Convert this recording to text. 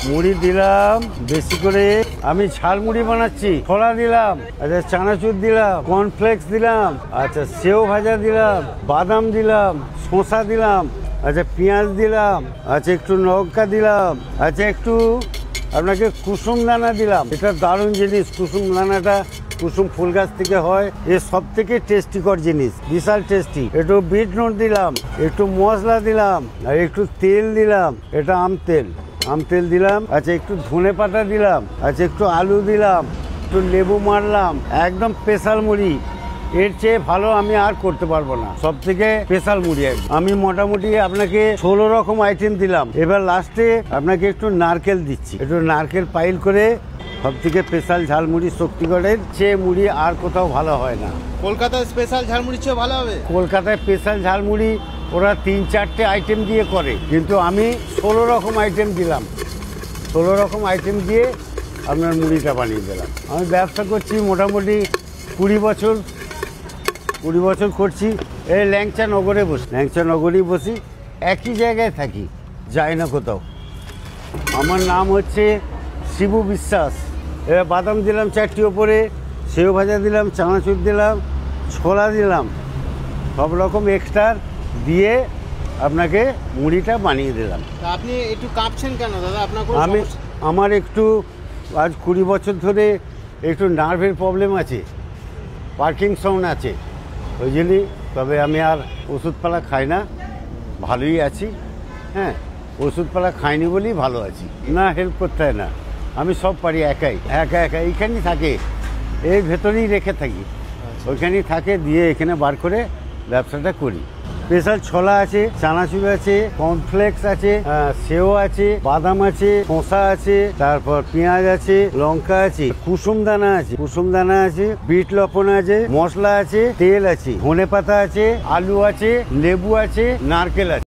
মুড়ি দিলাম বেশি করে, আমি ঝাল মুড়ি বানাচ্ছি। ছোলা দিলাম, আচ্ছা চানাচুর দিলাম, কর্নফ্লেক্স দিলাম, আচ্ছা সেও ভাজা দিলাম, বাদাম দিলাম, শসা দিলাম, আচ্ছা পেঁয়াজ দিলাম, আচ্ছা একটু লঙ্কা দিলাম, আচ্ছা একটু আপনাকে কুসুম দানা দিলাম। এটা দারুণ জিনিস। কুসুম দানাটা কুসুম ফুল গাছ থেকে হয়, এর সব থেকে টেস্টিকর জিনিস, বিশাল টেস্টি। একটু বিট নুন দিলাম, একটু মশলা দিলাম, আর একটু তেল দিলাম, এটা আম তেল দিলাম, আচ্ছা একটু ধনে পাতা দিলাম, আচ্ছা একটু আলু দিলাম, একটু লেবু মারলাম। একদম স্পেশাল মুড়ি, এর চেয়ে ভালো আমি আর করতে পারবো না। সব থেকে স্পেশাল মুড়ি। আমি মোটামুটি আপনাকে 16 রকম আইটেম দিলাম। এবার লাস্টে আপনাকে একটু নারকেল দিচ্ছি, একটু নারকেল পাইল করে। সব থেকে স্পেশাল ঝালমুড়ি শক্তিগড়ের চেয়ে মুড়ি আর কোথাও ভালো হয় না। কলকাতায় স্পেশাল ঝালমুড়ি চেয়ে ভালো হবে? কলকাতায় স্পেশাল ঝালমুড়ি ওরা 3-4টে আইটেম দিয়ে করে, কিন্তু আমি 16 রকম আইটেম দিলাম। 16 রকম আইটেম দিয়ে আপনার মুড়িটা বানিয়ে দিলাম। আমি ব্যবসা করছি মোটামুটি 20 বছর করছি। এই ল্যাংচা নগরেই বসি, একই জায়গায় থাকি, যাই না কোথাও। আমার নাম হচ্ছে শিবু বিশ্বাস। এবার বাদাম দিলাম 4টি ওপরে, সেও ভাজা দিলাম, চানাচুর দিলাম, ছোলা দিলাম, সব রকম এক্সট্রা দিয়ে আপনাকে মুড়িটা বানিয়ে দিলাম। আপনি একটু কাঁপছেন কেন দাদা? আমার একটু আজ 20 বছর ধরে একটু নার্ভের প্রবলেম আছে, পার্কিনসন আছে, ওই জন্যই। তবে আমি আর ওষুধপালা খাই না, ভালোই আছি। হ্যাঁ, ওষুধপালা খাইনি বলেই ভালো আছি। না হেল্প করতে হয় না, আমি সব পারি একা এইখানেই থাকে, এর ভেতরেই রেখে থাকি, ওইখানেই থাকে, দিয়ে এখানে বার করে ব্যবসাটা করি। স্পেশাল ছোলা আছে, চানাচুর আছে, কর্নফ্লেক্স আছে, সেও আছে, বাদাম আছে, শসা আছে, তারপর পেঁয়াজ আছে, লঙ্কা আছে, কুসুম দানা আছে, বিট লবণ আছে, মশলা আছে, তেল আছে, ধনে পাতা আছে, আলু আছে, লেবু আছে, নারকেল আছে।